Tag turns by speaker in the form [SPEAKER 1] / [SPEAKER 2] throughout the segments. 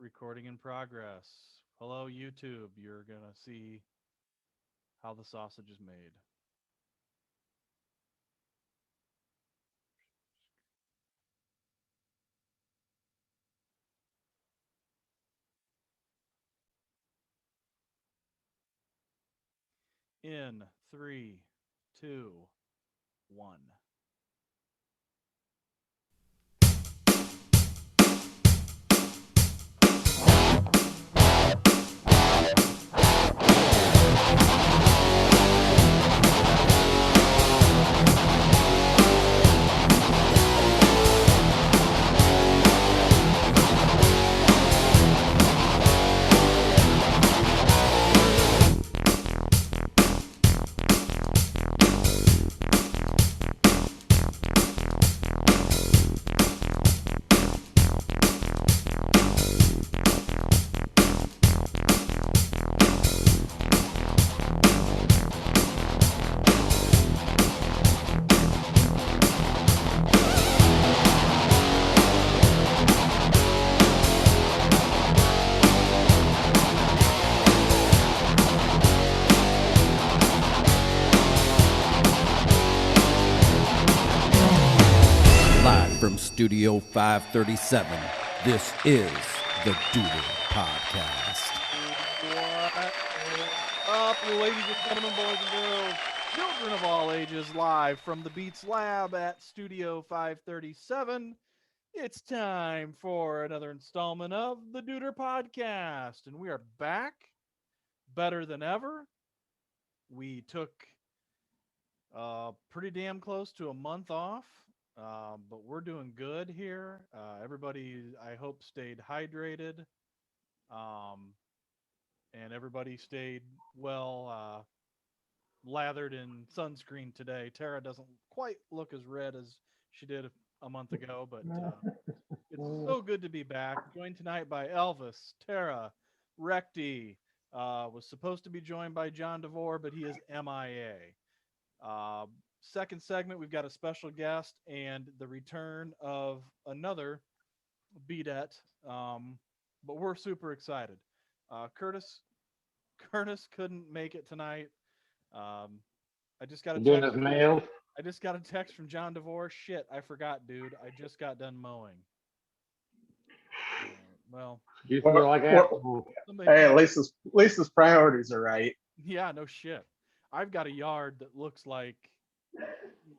[SPEAKER 1] Recording in progress. Hello, YouTube. You're going to see how the sausage is made. In three, two, one.
[SPEAKER 2] Live from Studio 537, this is the Doodle Podcast.
[SPEAKER 1] What is up, ladies and gentlemen, boys and girls, children of all ages, live from the Beats Lab at Studio 537. It's time for another installment of the Duder Podcast, and we are back better than ever. We took pretty damn close to a month off, but we're doing good here. Everybody, I hope, stayed hydrated, um, and everybody stayed well lathered in sunscreen today. Tara doesn't quite look as red as she did a month ago, but it's so good to be back. Joined tonight by Elvis, Tara, Recti. Was supposed to be joined by John DeVore, but he is MIA. Uh, Second segment, we've got a special guest and the return of another BDET. But we're super excited. Curtis couldn't make it tonight. Um, I just got a
[SPEAKER 3] Doing
[SPEAKER 1] text.
[SPEAKER 3] his nails.
[SPEAKER 1] I just got a text from John DeVore. Shit, I forgot, dude. I just got done mowing. Well,
[SPEAKER 3] You feel like apple.
[SPEAKER 1] somebody
[SPEAKER 4] Hey,
[SPEAKER 1] can-
[SPEAKER 4] at least his priorities are right.
[SPEAKER 1] yeah, no shit. I've got a yard that looks like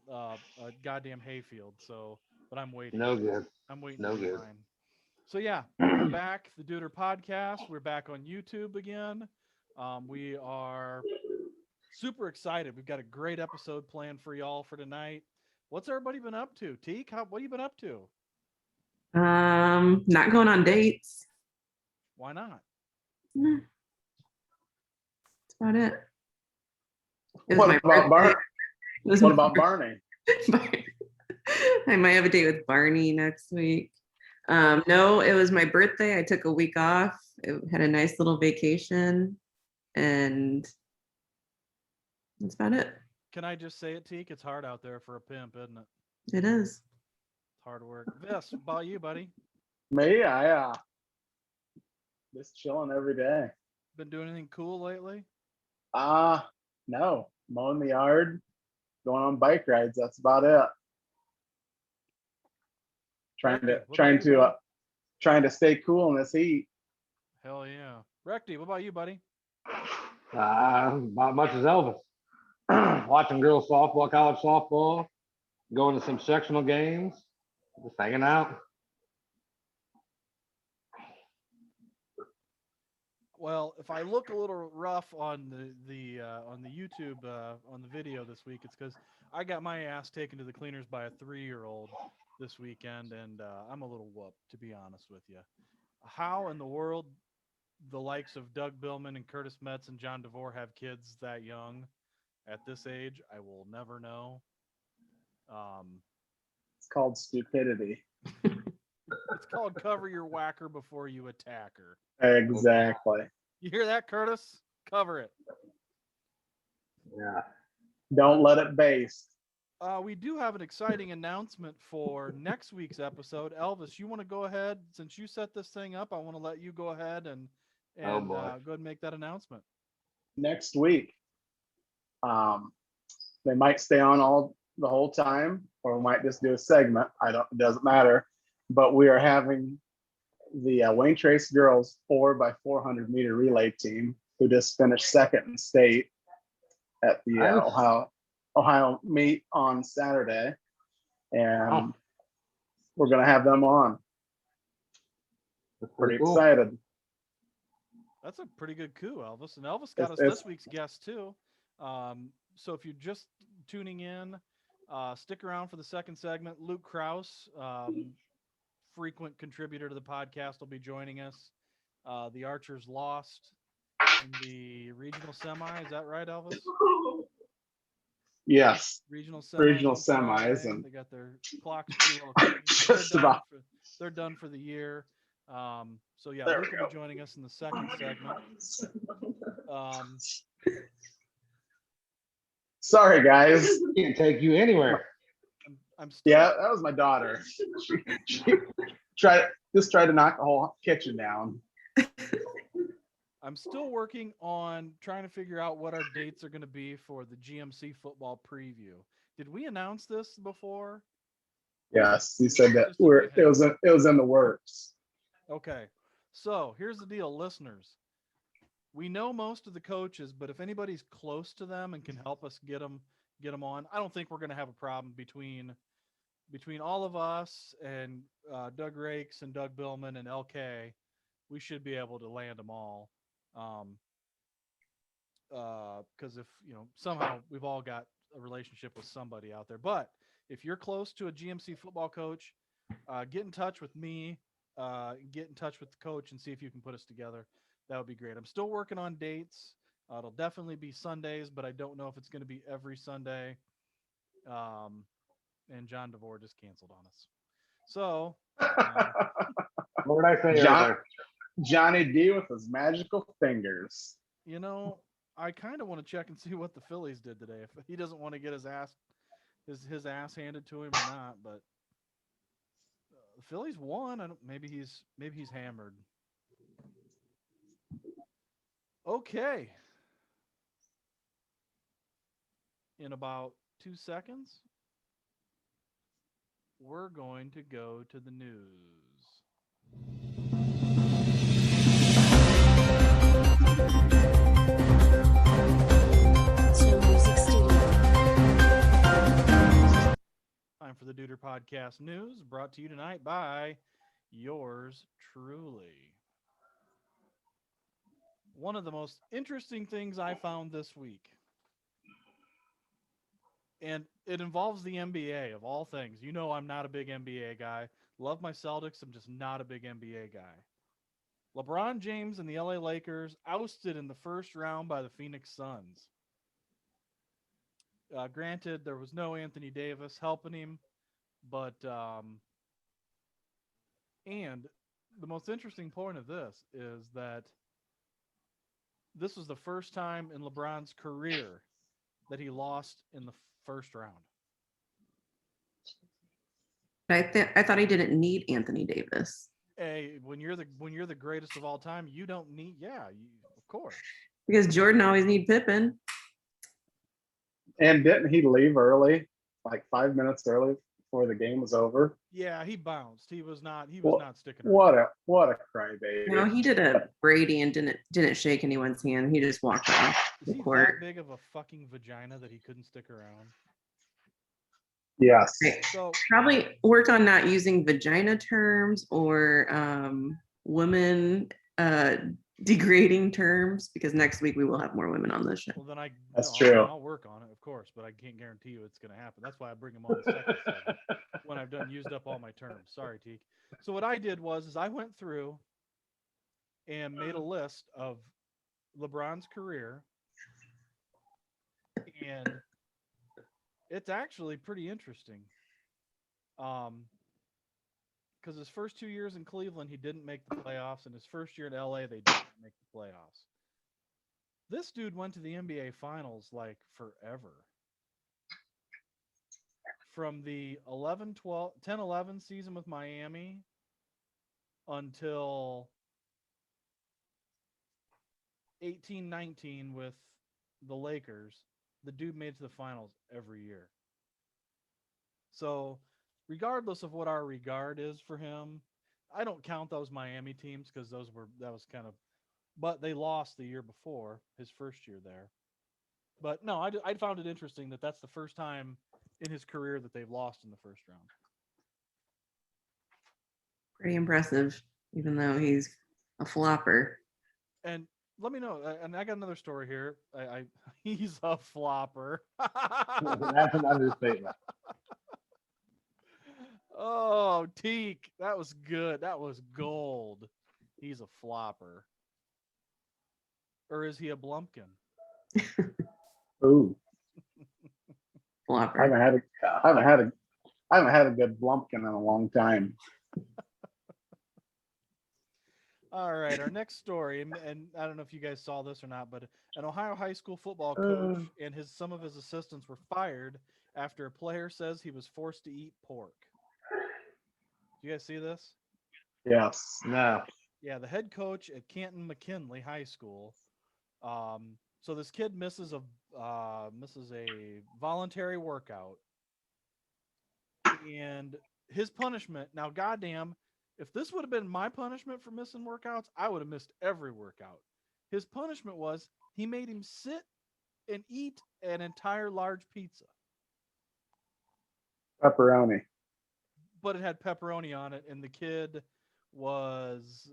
[SPEAKER 1] a goddamn hayfield. So, but I'm waiting.
[SPEAKER 3] No good.
[SPEAKER 1] I'm waiting
[SPEAKER 3] No
[SPEAKER 1] to do
[SPEAKER 3] good.
[SPEAKER 1] mine. So yeah, we're back. The Duder Podcast. We're back on YouTube again. We are super excited. We've got a great episode planned for y'all for tonight. What's everybody been up to? Teak, what have you been up to?
[SPEAKER 5] Not going on dates.
[SPEAKER 1] Why not?
[SPEAKER 5] That's about it. It was
[SPEAKER 4] What
[SPEAKER 5] my
[SPEAKER 4] about
[SPEAKER 5] birthday. It was
[SPEAKER 4] What
[SPEAKER 5] my
[SPEAKER 4] about Barney?
[SPEAKER 5] birthday. I might have a date with Barney next week. No, it was my birthday. I took a week off. It had a nice little vacation, and that's about it.
[SPEAKER 1] Can I just say it, Teak? It's hard out there for a pimp, isn't it?
[SPEAKER 5] It is.
[SPEAKER 1] It's hard work. Vis, what about you, buddy?
[SPEAKER 4] Me, I just chilling every day.
[SPEAKER 1] Been doing anything cool lately?
[SPEAKER 4] No, mowing the yard, going on bike rides. That's about it.
[SPEAKER 1] Recti, what about you, buddy?
[SPEAKER 4] Trying to stay cool in this heat.
[SPEAKER 1] Hell yeah. Recti, what about you, buddy?
[SPEAKER 3] About much as Elvis. Watching girls softball, college softball, going to some sectional games, just hanging out.
[SPEAKER 1] Well, if I look a little rough on the YouTube on the video this week, it's because I got my ass taken to the cleaners by a 3-year-old this weekend, and I'm a little whooped, to be honest with you. How in the world the likes of Doug Billman and Curtis Metz and John DeVore have kids that young at this age, I will never know.
[SPEAKER 4] It's called stupidity.
[SPEAKER 1] It's called cover your whacker before you attack her.
[SPEAKER 4] Exactly.
[SPEAKER 1] You hear that, Curtis? Cover it.
[SPEAKER 3] Yeah.
[SPEAKER 4] Don't let it baste.
[SPEAKER 1] We do have an exciting announcement for next week's episode. Elvis, you want to go ahead since you set this thing up? I want to let you go ahead and
[SPEAKER 3] Oh
[SPEAKER 1] and
[SPEAKER 3] boy.
[SPEAKER 1] go ahead and make that announcement.
[SPEAKER 4] Next week, um, they might stay on all the whole time, or we might just do a segment. It doesn't matter. But we are having the Wayne Trace girls 4x400 meter relay team, who just finished second in state at the
[SPEAKER 3] Nice.
[SPEAKER 4] Ohio meet on Saturday, and
[SPEAKER 3] Wow.
[SPEAKER 4] we're gonna have them on.
[SPEAKER 3] That's
[SPEAKER 4] Pretty
[SPEAKER 3] cool.
[SPEAKER 4] excited.
[SPEAKER 1] That's a pretty good coup, Elvis. And Elvis got us
[SPEAKER 4] It's-
[SPEAKER 1] this week's guest too. So if you're just tuning in, stick around for the second segment. Luke Kraus, frequent contributor to the podcast, will be joining us. The Archers lost in the regional semi. Is that right, Elvis?
[SPEAKER 4] Yes,
[SPEAKER 1] Regional semis.
[SPEAKER 4] regional
[SPEAKER 1] on Friday.
[SPEAKER 4] semis, and
[SPEAKER 1] They got their clocks pretty well changed.
[SPEAKER 4] just about.
[SPEAKER 1] They're done for the year. So yeah,
[SPEAKER 4] There
[SPEAKER 1] Luke
[SPEAKER 4] we
[SPEAKER 1] will
[SPEAKER 4] go.
[SPEAKER 1] be joining us in the second segment.
[SPEAKER 4] Sorry, guys.
[SPEAKER 3] Can't take you anywhere.
[SPEAKER 1] I'm still,
[SPEAKER 4] Yeah, that was my daughter. She tried to knock the whole kitchen down.
[SPEAKER 1] I'm still working on trying to figure out what our dates are going to be for the GMC football preview. Did we announce this before?
[SPEAKER 4] Yes, he said that
[SPEAKER 1] Just a
[SPEAKER 4] it was in the works.
[SPEAKER 1] Okay. So here's the deal, listeners. We know most of the coaches, but if anybody's close to them and can help us get them on, I don't think we're going to have a problem between all of us and Doug Rakes and Doug Billman and LK. We should be able to land them all. Because if somehow we've all got a relationship with somebody out there. But if you're close to a GMC football coach, get in touch with me, get in touch with the coach, and see if you can put us together. That would be great. I'm still working on dates. It'll definitely be Sundays, but I don't know if it's going to be every Sunday. And John DeVore just canceled on us. So,
[SPEAKER 3] What did I say earlier?
[SPEAKER 4] Johnny D with his magical fingers.
[SPEAKER 1] I kind of want to check and see what the Phillies did today. If he doesn't want to get his ass handed to him or not, but the Phillies won. Maybe he's hammered. Okay. In about 2 seconds, we're going to go to the news. Time for the Duder Podcast News, brought to you tonight by yours truly. One of the most interesting things I found this week, and it involves the NBA of all things. I'm not a big NBA guy. Love my Celtics. I'm just not a big NBA guy. LeBron James and the LA Lakers ousted in the first round by the Phoenix Suns. Granted, there was no Anthony Davis helping him, but and the most interesting point of this is that this was the first time in LeBron's career that he lost in the first round.
[SPEAKER 5] I thought he didn't need Anthony Davis.
[SPEAKER 1] Hey, when you're the greatest of all time, you don't need. Yeah, of course.
[SPEAKER 5] Because Jordan always need Pippen.
[SPEAKER 4] And didn't he leave early, like 5 minutes early before the game was over?
[SPEAKER 1] Yeah, he bounced. He was not sticking
[SPEAKER 4] around.
[SPEAKER 1] What
[SPEAKER 4] What a crybaby.
[SPEAKER 5] No, he did a Brady and didn't shake anyone's hand. He just walked off the court.
[SPEAKER 1] That big of a fucking vagina that he couldn't stick around?
[SPEAKER 4] Yes.
[SPEAKER 1] So
[SPEAKER 5] probably work on not using vagina terms or women degrading terms, because next week we will have more women on this show.
[SPEAKER 1] Well, then
[SPEAKER 4] That's true.
[SPEAKER 1] I'll work on it, of course, but I can't guarantee you it's going to happen. That's why I bring them on the second segment when I've used up all my terms. Sorry, Teak. So what I did was I went through and made a list of LeBron's career, and it's actually pretty interesting. Because his first 2 years in Cleveland, he didn't make the playoffs, and his first year in LA, they didn't make the playoffs. This dude went to the NBA Finals like forever. from the 10-11 season with Miami until 18-19 with the Lakers, the dude made it to the finals every year. So, regardless of what our regard is for him, I don't count those Miami teams because that was kind of, but they lost the year before his first year there. But no, I found it interesting that that's the first time in his career that they've lost in the first round.
[SPEAKER 5] Pretty impressive, even though he's a flopper.
[SPEAKER 1] And let me know. And I got another story here. I he's a flopper.
[SPEAKER 3] That's an understatement.
[SPEAKER 1] Oh, Teak, that was good. That was gold. He's a flopper. Or is he a Blumpkin?
[SPEAKER 4] Ooh,
[SPEAKER 5] Flopper.
[SPEAKER 4] I haven't had a good Blumpkin in a long time.
[SPEAKER 1] All right, our next story, and I don't know if you guys saw this or not, but an Ohio high school football coach and some of his assistants were fired after a player says he was forced to eat pork. Do you guys see this?
[SPEAKER 4] Yes.
[SPEAKER 3] No.
[SPEAKER 1] Yeah, the head coach at Canton McKinley High School. So this kid misses a voluntary workout, and his punishment. Now, goddamn, if this would have been my punishment for missing workouts, I would have missed every workout. His punishment was he made him sit and eat an entire large pizza,
[SPEAKER 4] Pepperoni.
[SPEAKER 1] but it had pepperoni on it, and the kid was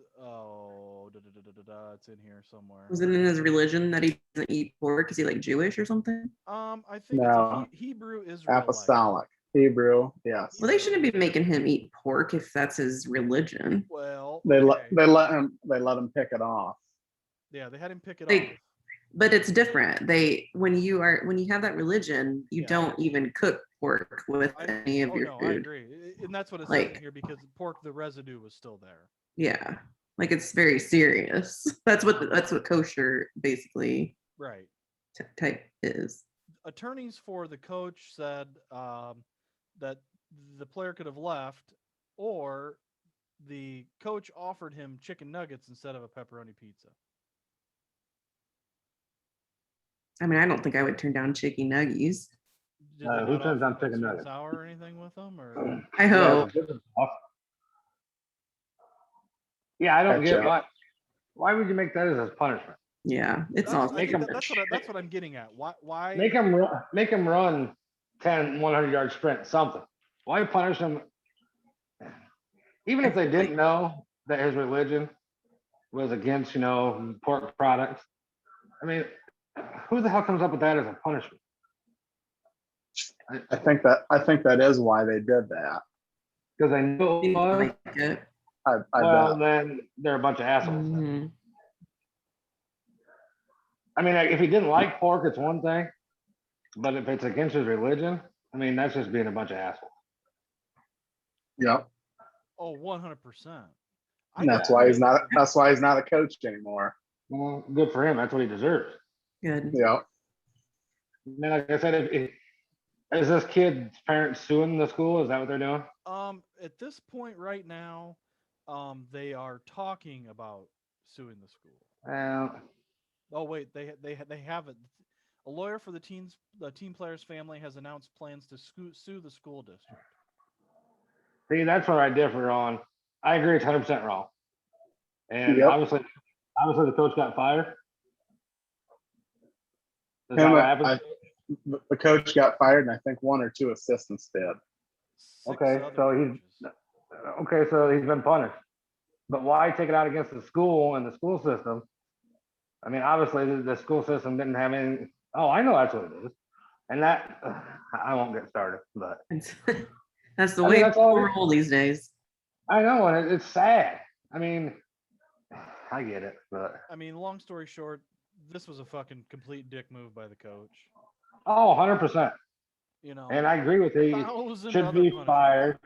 [SPEAKER 1] it's in here somewhere.
[SPEAKER 5] Was it in his religion that he doesn't eat pork? Is he like Jewish or something?
[SPEAKER 1] I think
[SPEAKER 4] No.
[SPEAKER 1] it's a Hebrew Israelite.
[SPEAKER 4] Apostolic. Hebrew. Yes.
[SPEAKER 5] Well, they shouldn't be making him eat pork if that's his religion.
[SPEAKER 1] Well,
[SPEAKER 4] They
[SPEAKER 1] okay.
[SPEAKER 4] let him pick it off.
[SPEAKER 1] Yeah, they had him pick it
[SPEAKER 5] They-
[SPEAKER 1] off.
[SPEAKER 5] But it's different. When you have that religion, you
[SPEAKER 1] Yeah.
[SPEAKER 5] don't even cook pork with any of your
[SPEAKER 1] I
[SPEAKER 5] food.
[SPEAKER 1] agree, and that's what it says
[SPEAKER 5] Like-
[SPEAKER 1] in here because pork, the residue was still there.
[SPEAKER 5] Yeah, like it's very serious. That's what kosher basically
[SPEAKER 1] Right.
[SPEAKER 5] type is.
[SPEAKER 1] Attorneys for the coach said that the player could have left, or the coach offered him chicken nuggets instead of a pepperoni pizza.
[SPEAKER 4] Uh,
[SPEAKER 5] I mean, I don't think I would turn down chicken nuggies.
[SPEAKER 1] Did they
[SPEAKER 3] Who
[SPEAKER 1] not
[SPEAKER 3] turns down
[SPEAKER 1] offer, like,
[SPEAKER 3] chicken
[SPEAKER 1] sweet and
[SPEAKER 3] nuggets?
[SPEAKER 1] sour or anything with them? Or
[SPEAKER 5] I hope.
[SPEAKER 3] Yeah, I don't
[SPEAKER 4] Ketchup.
[SPEAKER 3] get why would you make that as a punishment?
[SPEAKER 5] Yeah, it's
[SPEAKER 1] I
[SPEAKER 5] all.
[SPEAKER 1] think
[SPEAKER 3] him-
[SPEAKER 1] that's what I'm getting at. Why
[SPEAKER 3] Make him run 10 100-yard sprint, something. Why punish him? Even if they didn't know that his religion was against, pork products. I mean, who the hell comes up with that as a punishment?
[SPEAKER 4] I think that is why they did that.
[SPEAKER 3] Because I know it was.
[SPEAKER 5] Like it.
[SPEAKER 4] I
[SPEAKER 3] Well,
[SPEAKER 4] bet.
[SPEAKER 3] then they're a bunch of assholes.
[SPEAKER 5] Mhm.
[SPEAKER 3] I mean, if he didn't like pork, it's one thing. But if it's against his religion, I mean, that's just being a bunch of assholes.
[SPEAKER 4] Yep.
[SPEAKER 1] Oh, 100%.
[SPEAKER 4] And that's why he's not a coach anymore.
[SPEAKER 3] Well, good for him. That's what he deserves.
[SPEAKER 5] Good.
[SPEAKER 4] Yep.
[SPEAKER 3] Man, like I said, is this kid's parents suing the school? Is that what they're doing?
[SPEAKER 1] At this point right now, they are talking about suing the school.
[SPEAKER 3] Well,
[SPEAKER 1] Oh wait, they haven't. A lawyer for the team player's family has announced plans to sue the school district.
[SPEAKER 3] see, that's where I differ on. I agree it's 100% wrong. And
[SPEAKER 4] Yep.
[SPEAKER 3] obviously the coach got fired. Is that
[SPEAKER 4] Him,
[SPEAKER 3] what happened?
[SPEAKER 4] The coach got fired, and I think one or two assistants did.
[SPEAKER 1] Six
[SPEAKER 3] Okay,
[SPEAKER 1] other
[SPEAKER 3] so
[SPEAKER 1] coaches.
[SPEAKER 3] he's been punished. But why take it out against the school and the school system? I mean, obviously the school system didn't have any. Oh, I know that's what it is. And that I won't get started, but
[SPEAKER 5] That's the
[SPEAKER 3] I mean,
[SPEAKER 5] way
[SPEAKER 3] that's all
[SPEAKER 5] people
[SPEAKER 3] it is.
[SPEAKER 5] roll these days.
[SPEAKER 3] I know, and it's sad. I mean, I get it, but
[SPEAKER 1] I mean, long story short, this was a fucking complete dick move by the coach.
[SPEAKER 3] 100%.
[SPEAKER 1] You know,
[SPEAKER 3] And I agree with you.
[SPEAKER 1] 1,000
[SPEAKER 3] Should
[SPEAKER 1] other
[SPEAKER 3] be
[SPEAKER 1] punishments.
[SPEAKER 3] fired.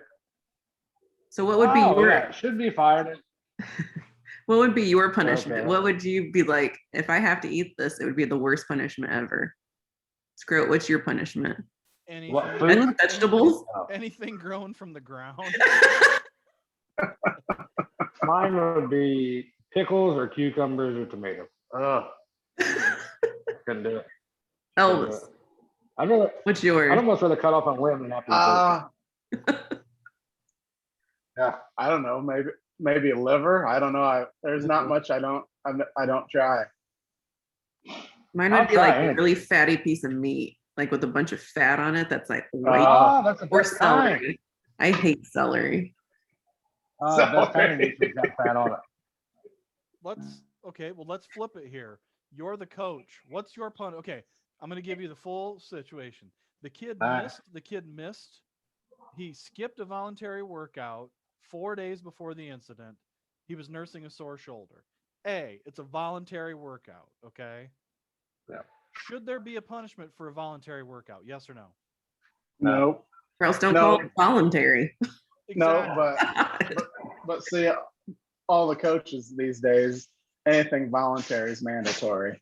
[SPEAKER 5] So what would be
[SPEAKER 3] Oh,
[SPEAKER 5] your
[SPEAKER 3] yeah, should be fired.
[SPEAKER 5] what would be your punishment?
[SPEAKER 3] Okay.
[SPEAKER 5] What would you be like if I have to eat this? It would be the worst punishment ever. Screw it. What's your punishment?
[SPEAKER 1] Anything,
[SPEAKER 3] What, food?
[SPEAKER 5] Vegetables?
[SPEAKER 1] anything grown from the ground.
[SPEAKER 3] Mine would be pickles or cucumbers or tomatoes. Ugh, couldn't do it. Couldn't do it.
[SPEAKER 5] Elvis,
[SPEAKER 3] I'd rather,
[SPEAKER 5] what's
[SPEAKER 3] I'd
[SPEAKER 5] yours?
[SPEAKER 3] almost rather cut off a limb than have to eat turkey. Yeah.
[SPEAKER 4] I don't know, maybe liver. I don't know. There's not much I don't try.
[SPEAKER 5] Mine
[SPEAKER 3] I'll
[SPEAKER 5] would be
[SPEAKER 3] try
[SPEAKER 5] like a
[SPEAKER 3] anything.
[SPEAKER 5] really fatty piece of meat, like with a bunch of fat on it. That's like white
[SPEAKER 3] Oh, that's the
[SPEAKER 5] or
[SPEAKER 3] best kind.
[SPEAKER 5] celery. I hate celery.
[SPEAKER 3] Oh, the best kind of meat that's got fat on it.
[SPEAKER 1] Let's flip it here. You're the coach. What's your pun? Okay, I'm gonna give you the full situation. The kid missed. He skipped a voluntary workout 4 days before the incident. He was nursing a sore shoulder. It's a voluntary workout, okay?
[SPEAKER 3] Yeah.
[SPEAKER 1] Should there be a punishment for a voluntary workout? Yes or no?
[SPEAKER 4] Nope.
[SPEAKER 5] Or else don't
[SPEAKER 4] No.
[SPEAKER 5] call it voluntary.
[SPEAKER 4] No,
[SPEAKER 1] Exactly.
[SPEAKER 4] but see, all the coaches these days, anything voluntary is mandatory.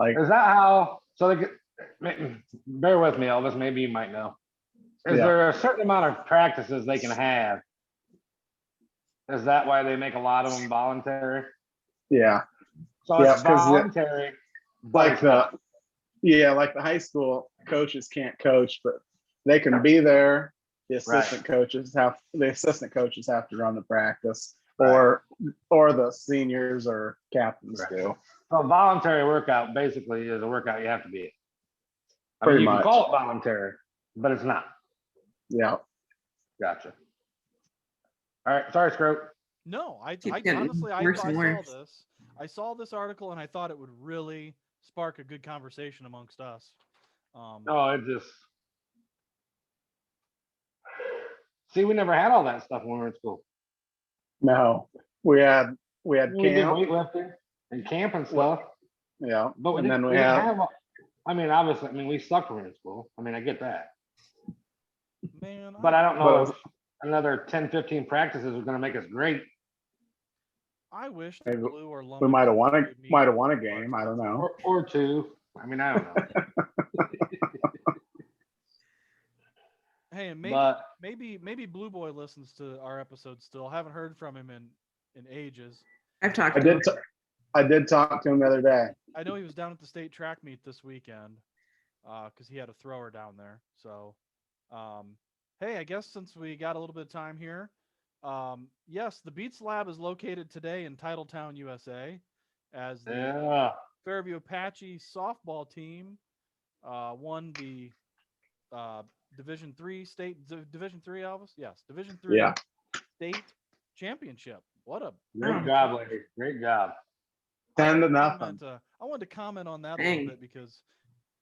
[SPEAKER 4] Like,
[SPEAKER 3] Is that how? So bear with me, Elvis. Maybe you might know. Is
[SPEAKER 4] Yeah.
[SPEAKER 3] there a certain amount of practices they can have? Is that why they make a lot of them voluntary?
[SPEAKER 4] yeah,
[SPEAKER 3] So
[SPEAKER 4] Yeah,
[SPEAKER 3] it's
[SPEAKER 4] 'cause
[SPEAKER 3] voluntary, but
[SPEAKER 4] like
[SPEAKER 3] it's not.
[SPEAKER 4] like the high school coaches can't coach, but they can be there. The assistant coaches have to run the practice, or the seniors or captains
[SPEAKER 3] Right.
[SPEAKER 4] do.
[SPEAKER 3] So a voluntary workout basically is a workout you have to be in. I mean,
[SPEAKER 4] Pretty
[SPEAKER 3] you can
[SPEAKER 4] much.
[SPEAKER 3] call it voluntary, but it's not.
[SPEAKER 4] Yeah.
[SPEAKER 3] Gotcha. All right. Sorry, Scrope.
[SPEAKER 1] No, I
[SPEAKER 5] Keeps getting
[SPEAKER 1] honestly
[SPEAKER 5] worse
[SPEAKER 1] saw
[SPEAKER 5] and worse.
[SPEAKER 1] this. I saw this article and I thought it would really spark a good conversation amongst us.
[SPEAKER 3] No, it just. See, we never had all that stuff when we were in school.
[SPEAKER 4] No, we had
[SPEAKER 3] We did
[SPEAKER 4] camp.
[SPEAKER 3] weightlifting and camp and stuff,
[SPEAKER 4] Yeah,
[SPEAKER 3] but we
[SPEAKER 4] and
[SPEAKER 3] didn't,
[SPEAKER 4] then
[SPEAKER 3] we
[SPEAKER 4] we
[SPEAKER 3] didn't
[SPEAKER 4] have
[SPEAKER 3] have. I mean, obviously, we sucked when we were in school. I mean, I get that,
[SPEAKER 1] Man,
[SPEAKER 3] but I don't know
[SPEAKER 4] But-
[SPEAKER 3] if another 10, 15 practices was going to make us great.
[SPEAKER 1] I wish the
[SPEAKER 4] Maybe
[SPEAKER 1] blue or
[SPEAKER 4] we
[SPEAKER 1] lumber
[SPEAKER 4] might have won a
[SPEAKER 1] gave me
[SPEAKER 4] game. I don't know.
[SPEAKER 3] Or two. I mean, I don't know.
[SPEAKER 1] Hey, and
[SPEAKER 3] But
[SPEAKER 1] maybe Blue Boy listens to our episode still. Haven't heard from him in ages.
[SPEAKER 5] I've talked
[SPEAKER 4] I
[SPEAKER 5] to him.
[SPEAKER 4] did talk to him the other day.
[SPEAKER 1] I know he was down at the state track meet this weekend because he had a thrower down there. So, hey, I guess since we got a little bit of time here, yes, the Beats Lab is located today in Titletown, USA, as the
[SPEAKER 3] yeah,
[SPEAKER 1] Fairview Apache softball team won the Division Three, Elvis. Yes, Division Three
[SPEAKER 4] Yeah.
[SPEAKER 1] state championship. What a
[SPEAKER 3] great job, lady. Great job.
[SPEAKER 4] 10-0.
[SPEAKER 1] I wanted to comment on that a
[SPEAKER 5] Dang.
[SPEAKER 1] little bit because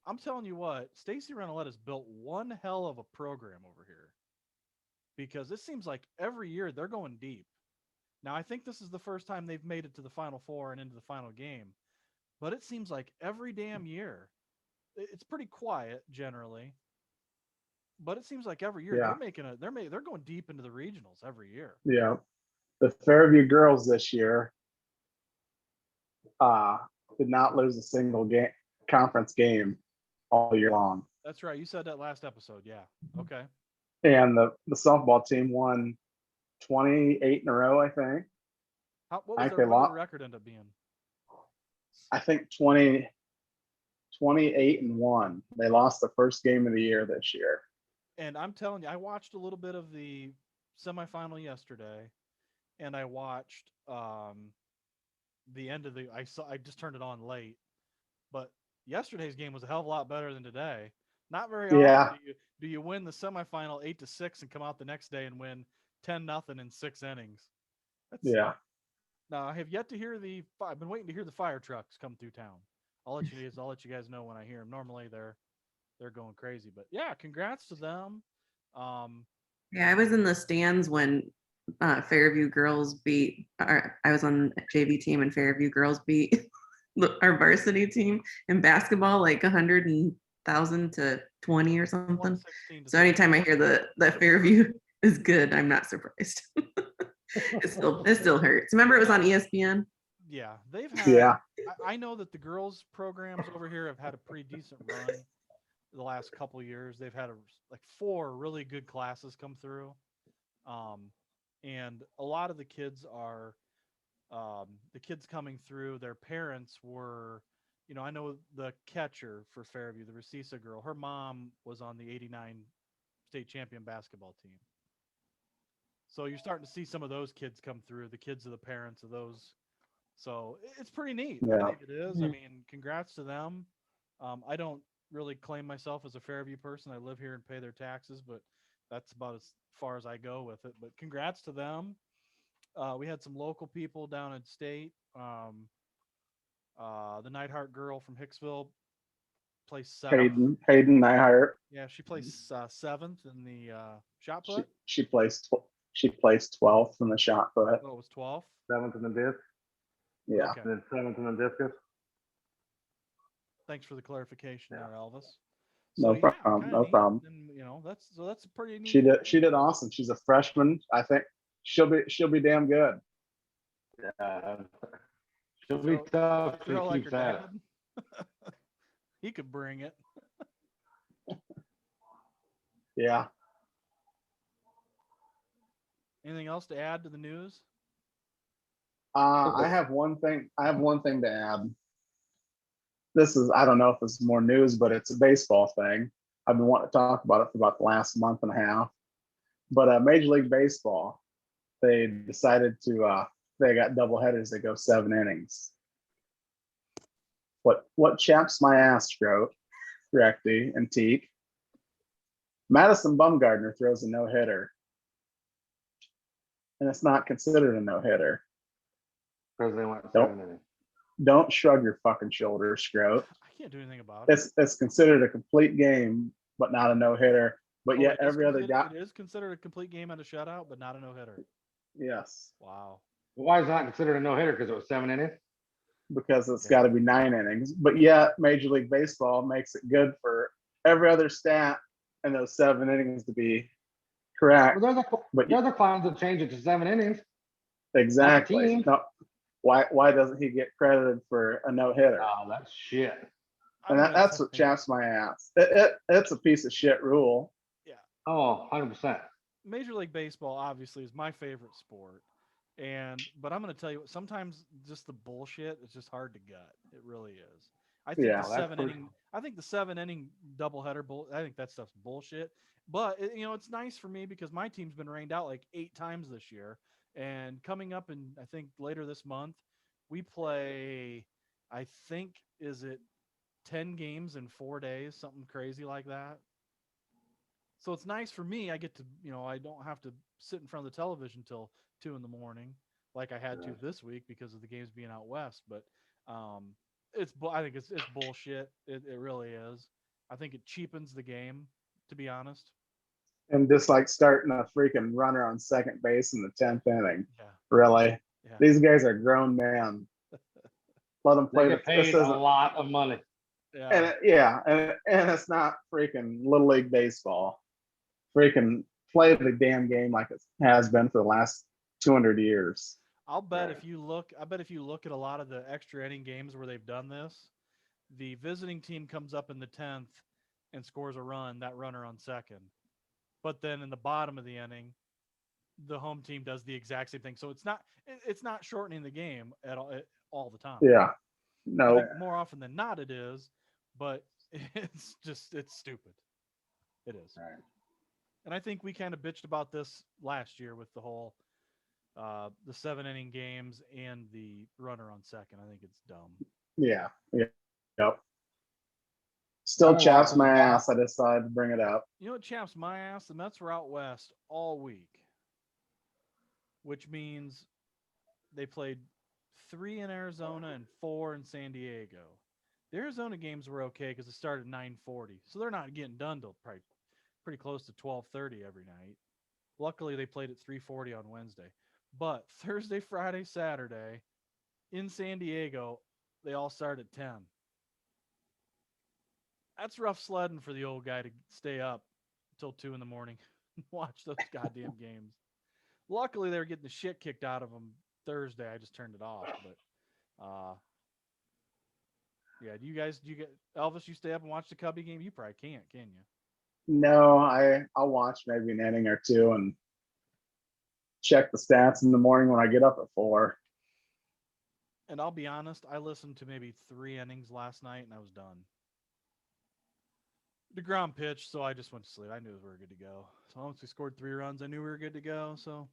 [SPEAKER 1] I'm telling you what, Stacy Renalette's built one hell of a program over here. Because it seems like every year they're going deep. Now I think this is the first time they've made it to the Final Four and into the final game, but it seems like every damn year, it's pretty quiet generally. But it seems like every year
[SPEAKER 4] Yeah.
[SPEAKER 1] they're going deep into the regionals every year.
[SPEAKER 4] Yeah. The Fairview girls this year did not lose a single conference game all year long.
[SPEAKER 1] That's right. You said that last episode. Yeah. Okay.
[SPEAKER 4] And the softball team won 28 in a row, I think.
[SPEAKER 1] What
[SPEAKER 4] I
[SPEAKER 1] was
[SPEAKER 4] think
[SPEAKER 1] their
[SPEAKER 4] they lost.
[SPEAKER 1] record end up being?
[SPEAKER 4] I think 28-1. They lost the first game of the year this year.
[SPEAKER 1] And I'm telling you, I watched a little bit of the semifinal yesterday, and I watched the end of I just turned it on late, but yesterday's game was a hell of a lot better than today. Not very
[SPEAKER 4] Yeah.
[SPEAKER 1] often do you win the semifinal 8-6 and come out the next day and win 10-0 in 6 innings.
[SPEAKER 4] Yeah.
[SPEAKER 1] Now I have yet to hear I've been waiting to hear the fire trucks come through town. I'll let you guys know when I hear them. Normally they're going crazy, but yeah, congrats to them.
[SPEAKER 5] Yeah, I was in the stands when Fairview girls beat I was on JV team and Fairview girls beat our varsity team in basketball, like 100,000 to 20 or something.
[SPEAKER 1] 116 to
[SPEAKER 5] So anytime I hear that Fairview is good, I'm not surprised. it still hurts. Remember it was on ESPN?
[SPEAKER 1] Yeah, they've had.
[SPEAKER 4] Yeah.
[SPEAKER 1] I know that the girls programs over here have had a pretty decent run. the last couple years. They've had like 4 really good classes come through, um, and a lot of the kids are the kids coming through. Their parents were, I know the catcher for Fairview, the Recisa girl. Her mom was on the '89 state champion basketball team. So you're starting to see some of those kids come through. The kids of the parents of those. So it's pretty neat. I
[SPEAKER 4] Yeah.
[SPEAKER 1] think it is. I mean, congrats to them. I don't really claim myself as a Fairview person. I live here and pay their taxes, but that's about as far as I go with it. But congrats to them. We had some local people down in state. The Nightheart girl from Hicksville placed 7th.
[SPEAKER 4] Hayden Nyhart.
[SPEAKER 1] Yeah, she placed 7th in the shot
[SPEAKER 4] She
[SPEAKER 1] put.
[SPEAKER 4] she placed she placed 12th in the shot put.
[SPEAKER 1] Oh, it was 12th.
[SPEAKER 3] 7th in the disc,
[SPEAKER 4] Yeah.
[SPEAKER 1] Okay.
[SPEAKER 3] and then 7th in the discus.
[SPEAKER 1] Thanks for the clarification
[SPEAKER 3] Yeah.
[SPEAKER 1] there, Elvis.
[SPEAKER 4] No
[SPEAKER 1] So
[SPEAKER 4] problem.
[SPEAKER 1] kinda
[SPEAKER 4] No
[SPEAKER 1] neat.
[SPEAKER 4] problem.
[SPEAKER 1] And that's a pretty neat.
[SPEAKER 4] She did awesome. She's a freshman. I think she'll be damn good.
[SPEAKER 3] Yeah, she'll be
[SPEAKER 1] Throw,
[SPEAKER 3] tough if she
[SPEAKER 1] throw like her
[SPEAKER 3] keeps at it.
[SPEAKER 1] dad. He could bring it.
[SPEAKER 4] Yeah.
[SPEAKER 1] Anything else to add to the news?
[SPEAKER 4] I have one thing. I have one thing to add. This is, I don't know if it's more news, but it's a baseball thing. I've been wanting to talk about it for about the last month and a half. But Major League Baseball, they decided to they got double headers that go 7 innings. What chaps my ass, Scroat, Recty, and Teak. Madison Bumgardner throws a no hitter, and it's not considered a no hitter.
[SPEAKER 3] Because they went
[SPEAKER 4] Nope.
[SPEAKER 3] 7 innings.
[SPEAKER 4] Don't shrug your fucking shoulders, Scroat.
[SPEAKER 1] I can't do anything about it.
[SPEAKER 4] It's considered a complete game, but not a no hitter. But
[SPEAKER 1] Oh,
[SPEAKER 4] yet
[SPEAKER 1] it is
[SPEAKER 4] every other
[SPEAKER 1] considered-
[SPEAKER 4] guy,
[SPEAKER 1] it is considered a complete game and a shutout, but not a no hitter.
[SPEAKER 4] yes,
[SPEAKER 1] Wow.
[SPEAKER 3] Why is it not considered a no hitter? Because it was 7 innings.
[SPEAKER 4] because it's
[SPEAKER 1] Yeah.
[SPEAKER 4] got to be 9 innings. But yet Major League Baseball makes it good for every other stat in those 7 innings to be correct.
[SPEAKER 3] Well,
[SPEAKER 4] But
[SPEAKER 3] the other clowns will change it to 7 innings.
[SPEAKER 4] exactly.
[SPEAKER 3] team.
[SPEAKER 4] No, why doesn't he get credited for a no hitter?
[SPEAKER 3] Oh, that's shit.
[SPEAKER 4] And that's what chaps my ass. It's a piece of shit rule.
[SPEAKER 3] Oh, 100%.
[SPEAKER 1] Major League Baseball obviously is my favorite sport. But I'm going to tell you, sometimes just the bullshit is just hard to gut. It really is. I think
[SPEAKER 4] Yeah,
[SPEAKER 1] the
[SPEAKER 3] that's
[SPEAKER 1] 7
[SPEAKER 3] for
[SPEAKER 1] inning, I think the 7 inning doubleheader I think that stuff's bullshit. But it's nice for me because my team's been rained out like 8 times this year. And coming up in, I think later this month, we play, I think, is it 10 games in 4 days, something crazy like that. So it's nice for me. I get to, I don't have to sit in front of the television till 2 in the morning like I had to this week because of the games being out west. But I think it's bullshit. It really is. I think it cheapens the game, to be honest.
[SPEAKER 4] And just like starting a freaking runner on second base in the 10th inning.
[SPEAKER 1] Yeah.
[SPEAKER 4] Really?
[SPEAKER 1] Yeah.
[SPEAKER 4] These guys are grown men. Let them play.
[SPEAKER 3] They get paid a lot of money.
[SPEAKER 1] Yeah.
[SPEAKER 4] And it's not freaking Little League Baseball. Freaking play the damn game like it has been for the last 200 years.
[SPEAKER 1] I'll bet if you look at a lot of the extra inning games where they've done this, the visiting team comes up in the 10th and scores a run, that runner on second. But then in the bottom of the inning, the home team does the exact same thing. So it's not shortening the game at all the time.
[SPEAKER 4] Yeah.
[SPEAKER 1] I
[SPEAKER 4] No.
[SPEAKER 1] think more often than not it is, but it's stupid. It is.
[SPEAKER 3] Right.
[SPEAKER 1] And I think we kind of bitched about this last year with the whole the 7 inning games and the runner on second. I think it's dumb.
[SPEAKER 4] Yeah. Yep. Still chaps my ass. I decided to bring it up.
[SPEAKER 1] You know what chaps my ass? The Mets were out west all week, which means they played 3 in Arizona and 4 in San Diego. The Arizona games were okay because it started at 9:40, so they're not getting done till probably pretty close to 12:30 every night. Luckily, they played at 3:40 on Wednesday. But Thursday, Friday, Saturday in San Diego, they all start at 10. That's rough sledding for the old guy to stay up till 2 in the morning and watch those goddamn games. Luckily, they were getting the shit kicked out of them Thursday. I just turned it off. But, Yeah. Do you get Elvis? You stay up and watch the Cubby game? You probably can't, can you?
[SPEAKER 4] No, I'll watch maybe an inning or two and check the stats in the morning when I get up at 4.
[SPEAKER 1] And I'll be honest, I listened to maybe 3 innings last night and I was done. DeGrom pitched, so I just went to sleep. I knew we were good to go. So once we scored 3 runs, I knew we were good to go. So,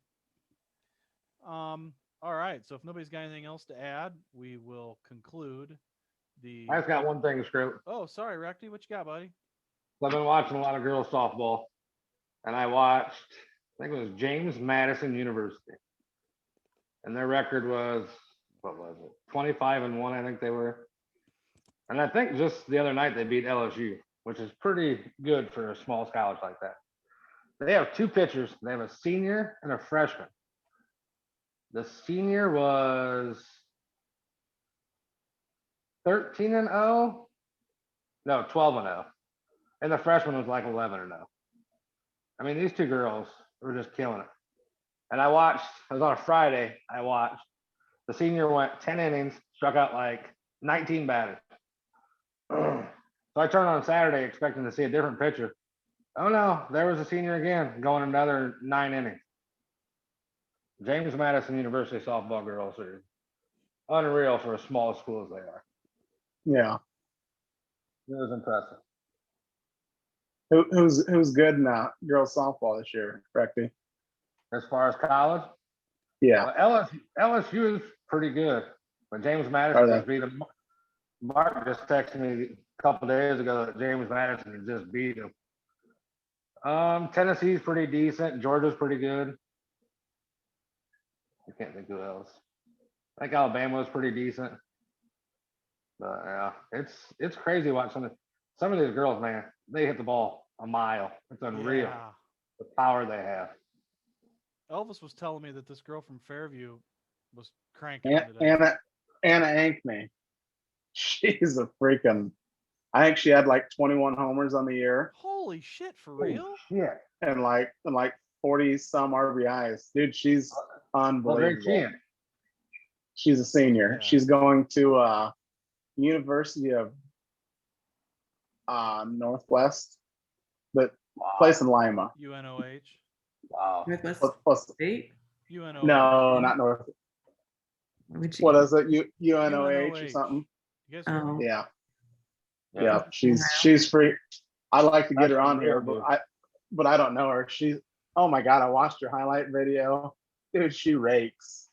[SPEAKER 1] all right. So if nobody's got anything else to add, we will conclude the.
[SPEAKER 3] I just got one thing, Screw.
[SPEAKER 1] Oh, sorry, Recty. What you got, buddy?
[SPEAKER 3] I've been watching a lot of girls softball, and I watched, I think it was James Madison University, and their record was, what was it, 25-1, I think they were. And I think just the other night they beat LSU, which is pretty good for a small college like that. They have 2 pitchers. They have a senior and a freshman. The senior was 13-0, no, 12-0. And the freshman was like 11-0. I mean, these 2 girls were just killing it. And I watched, it was on a Friday, I watched. The senior went 10 innings, struck out like 19 batters. So I turned on Saturday expecting to see a different pitcher. Oh no, there was a senior again, going another 9 innings. James Madison University softball girls are unreal for as small a school as they are.
[SPEAKER 4] Yeah.
[SPEAKER 3] It was impressive.
[SPEAKER 4] Who's good in girls softball this year, Recty?
[SPEAKER 3] As far as college,
[SPEAKER 4] Yeah.
[SPEAKER 3] well, LSU is pretty good, but James
[SPEAKER 4] Are
[SPEAKER 3] Madison
[SPEAKER 4] they?
[SPEAKER 3] just beat them. Mark just texted me a couple days ago that James Madison just beat him. Tennessee's pretty decent. Georgia's pretty good. I can't think who else. I think Alabama's pretty decent. But yeah, it's crazy watching some of these girls, man. They hit the ball a mile. It's unreal
[SPEAKER 1] Yeah.
[SPEAKER 3] the power they have.
[SPEAKER 1] Elvis was telling me that this girl from Fairview was cranking
[SPEAKER 4] An-
[SPEAKER 1] it today.
[SPEAKER 4] Anna Ankney. She's a freaking. I think she had like 21 homers on the year
[SPEAKER 1] Holy shit, for
[SPEAKER 3] Holy
[SPEAKER 1] real?
[SPEAKER 3] shit.
[SPEAKER 4] and like 40 some RBIs. Dude, she's
[SPEAKER 3] Well, great
[SPEAKER 4] unbelievable.
[SPEAKER 3] chance.
[SPEAKER 4] She's a senior.
[SPEAKER 1] Yeah.
[SPEAKER 4] She's going to University of Northwest, but place in Lima.
[SPEAKER 1] UNOH.
[SPEAKER 3] Wow.
[SPEAKER 5] Northwest
[SPEAKER 4] Plus,
[SPEAKER 5] State.
[SPEAKER 1] UNOH.
[SPEAKER 4] no, not North.
[SPEAKER 5] Would
[SPEAKER 4] What
[SPEAKER 5] you?
[SPEAKER 4] is it? UNOH or
[SPEAKER 1] UNOH.
[SPEAKER 4] something?
[SPEAKER 1] You guys heard?
[SPEAKER 5] Oh,
[SPEAKER 4] Yeah,
[SPEAKER 3] Yeah.
[SPEAKER 4] yeah. She's free. I like to get her
[SPEAKER 3] That's
[SPEAKER 4] on here,
[SPEAKER 3] unreal,
[SPEAKER 4] but I don't know her. She's, oh my god, I watched her highlight video. Dude, she rakes.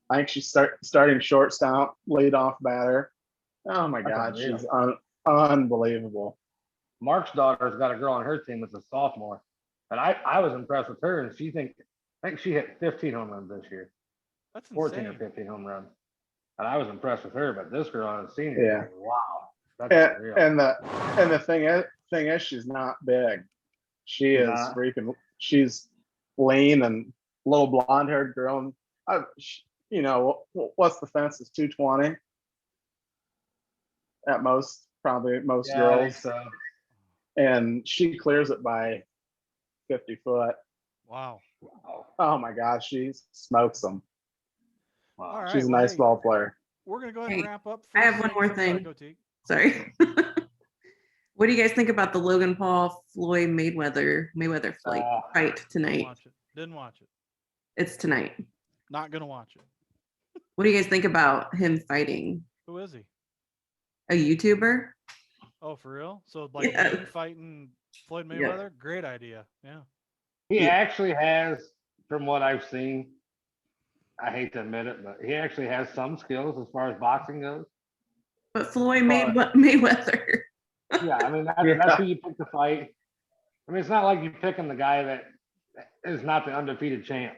[SPEAKER 4] I think she's starting shortstop, leadoff batter. Oh my
[SPEAKER 3] That's
[SPEAKER 4] god,
[SPEAKER 3] unreal.
[SPEAKER 4] she's unbelievable.
[SPEAKER 3] Mark's daughter's got a girl on her team that's a sophomore. And I was impressed with her. And I think she hit 15 home runs this year,
[SPEAKER 1] That's
[SPEAKER 3] 14
[SPEAKER 1] insane.
[SPEAKER 3] or 15 home runs. And I was impressed with her. But this girl on a senior,
[SPEAKER 4] Yeah.
[SPEAKER 3] wow. That's unreal.
[SPEAKER 4] And the thing is, she's not big. She is
[SPEAKER 3] Nah.
[SPEAKER 4] freaking. She's lean and little blonde haired girl. You know what's the fence is 220 at most, probably most
[SPEAKER 3] Yeah, I think
[SPEAKER 4] girls,
[SPEAKER 3] so.
[SPEAKER 4] and she clears it by 50 foot.
[SPEAKER 1] Wow.
[SPEAKER 3] Wow.
[SPEAKER 4] Oh my gosh, she smokes them.
[SPEAKER 3] Wow.
[SPEAKER 1] All right.
[SPEAKER 4] She's a
[SPEAKER 1] well,
[SPEAKER 4] nice
[SPEAKER 1] hey,
[SPEAKER 4] ball player.
[SPEAKER 1] We're gonna go ahead and
[SPEAKER 5] Hey,
[SPEAKER 1] wrap up.
[SPEAKER 5] I have
[SPEAKER 1] first
[SPEAKER 5] one more
[SPEAKER 1] segment. Sorry,
[SPEAKER 5] thing.
[SPEAKER 1] go, Teague.
[SPEAKER 5] sorry. What do you guys think about the Logan Paul Floyd Mayweather fight
[SPEAKER 1] Didn't
[SPEAKER 5] tonight?
[SPEAKER 1] watch it. Didn't watch it.
[SPEAKER 5] It's tonight.
[SPEAKER 1] Not gonna watch it.
[SPEAKER 5] What do you guys think about him fighting
[SPEAKER 1] Who is he?
[SPEAKER 5] a YouTuber?
[SPEAKER 1] Oh, for real? So like
[SPEAKER 5] Yeah.
[SPEAKER 1] me fighting Floyd
[SPEAKER 5] Yeah.
[SPEAKER 1] Mayweather? Great idea. Yeah.
[SPEAKER 3] He
[SPEAKER 5] Yeah.
[SPEAKER 3] actually has, from what I've seen, I hate to admit it, but he actually has some skills as far as boxing goes.
[SPEAKER 5] But Floyd
[SPEAKER 3] But-
[SPEAKER 5] Mayweather.
[SPEAKER 3] Yeah, I mean, that's who you pick to fight. I mean, it's not like you're picking the guy that is not the undefeated champ.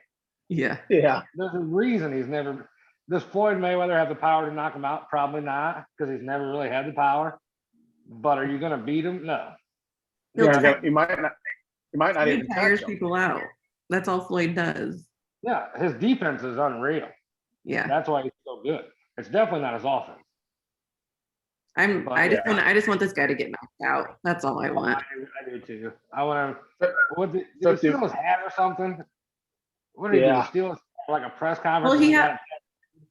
[SPEAKER 5] Yeah.
[SPEAKER 4] Yeah,
[SPEAKER 3] There's a reason he's never. Does Floyd Mayweather have the power to knock him out? Probably not, because he's never really had the power. But are you going to beat him? No.
[SPEAKER 5] He'll
[SPEAKER 4] you
[SPEAKER 5] tire-
[SPEAKER 4] might not
[SPEAKER 5] Floyd
[SPEAKER 4] even
[SPEAKER 5] tires
[SPEAKER 4] touch him.
[SPEAKER 5] people out. That's all Floyd does.
[SPEAKER 3] Yeah, his defense is unreal.
[SPEAKER 5] Yeah.
[SPEAKER 3] That's why he's so good. It's definitely not his offense. But
[SPEAKER 5] I just want this guy to get knocked out. That's all I want.
[SPEAKER 3] I do too. I want
[SPEAKER 4] So-
[SPEAKER 3] to. What did
[SPEAKER 4] so
[SPEAKER 3] he steal his hat or something? What did he
[SPEAKER 4] Yeah.
[SPEAKER 3] do? Steal his, like a press conference?
[SPEAKER 5] Well, he
[SPEAKER 3] and
[SPEAKER 5] had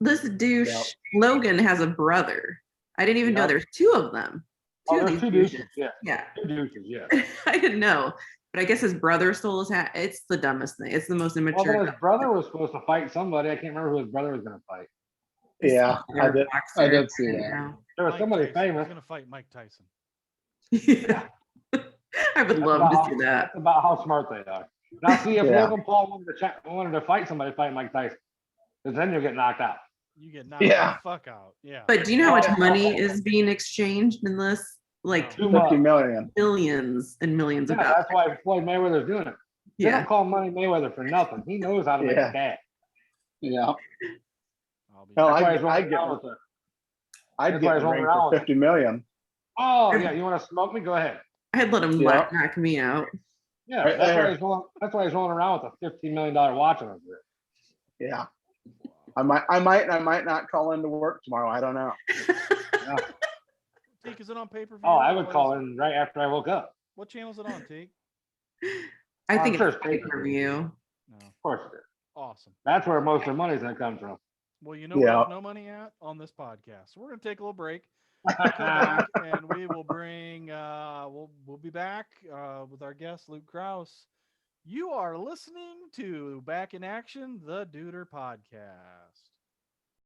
[SPEAKER 5] this douche
[SPEAKER 4] Yep.
[SPEAKER 5] Logan has a brother. I didn't even know
[SPEAKER 3] Yep.
[SPEAKER 5] there's two of them.
[SPEAKER 3] Oh,
[SPEAKER 5] Two of
[SPEAKER 3] there's
[SPEAKER 5] these
[SPEAKER 3] two douches.
[SPEAKER 5] douches.
[SPEAKER 3] Yeah.
[SPEAKER 5] Yeah.
[SPEAKER 3] Two douches. Yeah.
[SPEAKER 5] I didn't know. But I guess his brother stole his hat. It's the dumbest thing. It's the most
[SPEAKER 3] Well,
[SPEAKER 5] immature.
[SPEAKER 3] then his brother was supposed to fight somebody. I can't remember who his brother was going to fight.
[SPEAKER 4] Yeah, I did. I did see
[SPEAKER 5] didn't
[SPEAKER 4] that.
[SPEAKER 5] know.
[SPEAKER 3] There was
[SPEAKER 1] Mike
[SPEAKER 3] somebody
[SPEAKER 1] Tyson. He's
[SPEAKER 3] famous.
[SPEAKER 1] gonna fight Mike Tyson.
[SPEAKER 5] Yeah. I would love to see that.
[SPEAKER 3] That's about how smart they are. Now, see, if
[SPEAKER 4] Yeah.
[SPEAKER 3] Logan Paul wanted to fight somebody, fight Mike Tyson, because then you'll get knocked out.
[SPEAKER 1] You get knocked
[SPEAKER 4] Yeah.
[SPEAKER 1] the fuck out. Yeah.
[SPEAKER 5] But do you know how much money is being exchanged in this? Like
[SPEAKER 3] Too much.
[SPEAKER 4] 50 million.
[SPEAKER 5] millions and millions of
[SPEAKER 3] Yeah,
[SPEAKER 5] dollars.
[SPEAKER 3] that's why Floyd Mayweather's doing it. They
[SPEAKER 5] Yeah.
[SPEAKER 3] don't call Money Mayweather for nothing. He knows how to make
[SPEAKER 4] Yeah.
[SPEAKER 3] a cash.
[SPEAKER 4] Yeah.
[SPEAKER 1] I'll be
[SPEAKER 4] Hell,
[SPEAKER 3] That's why
[SPEAKER 4] I'd,
[SPEAKER 3] he's rolling
[SPEAKER 4] I'd get,
[SPEAKER 3] around with the.
[SPEAKER 4] I'd
[SPEAKER 3] That's
[SPEAKER 4] get
[SPEAKER 3] why
[SPEAKER 4] in
[SPEAKER 3] he's
[SPEAKER 4] the ring
[SPEAKER 3] rolling around
[SPEAKER 4] for
[SPEAKER 3] with
[SPEAKER 4] 50 million.
[SPEAKER 3] Oh yeah, you want to smoke me? Go ahead.
[SPEAKER 5] I'd let him
[SPEAKER 4] Yeah.
[SPEAKER 5] knock me out.
[SPEAKER 3] Yeah,
[SPEAKER 4] Right
[SPEAKER 3] that's
[SPEAKER 4] there.
[SPEAKER 3] why he's rolling. That's why he's rolling around with a $15 million watch on his wrist.
[SPEAKER 4] Yeah. I might not call into work tomorrow. I don't know.
[SPEAKER 1] Teak, is it on pay-per-view?
[SPEAKER 3] Oh, I would
[SPEAKER 1] or
[SPEAKER 3] call
[SPEAKER 1] is-
[SPEAKER 3] in right after I woke up.
[SPEAKER 1] What channel is it on, Teak?
[SPEAKER 5] I
[SPEAKER 3] I'm
[SPEAKER 5] think
[SPEAKER 3] sure
[SPEAKER 5] it's
[SPEAKER 3] it's
[SPEAKER 5] pay-per-view.
[SPEAKER 1] No.
[SPEAKER 3] Of course it is.
[SPEAKER 1] Awesome.
[SPEAKER 3] That's where most of the money's gonna come from.
[SPEAKER 1] Well, you know where
[SPEAKER 4] Yeah.
[SPEAKER 1] there's no money at? On this podcast. So we're gonna take a little break. We'll come back and we will bring we'll be back with our guest Luke Krause. You are listening to Back in Action, the Duder Podcast.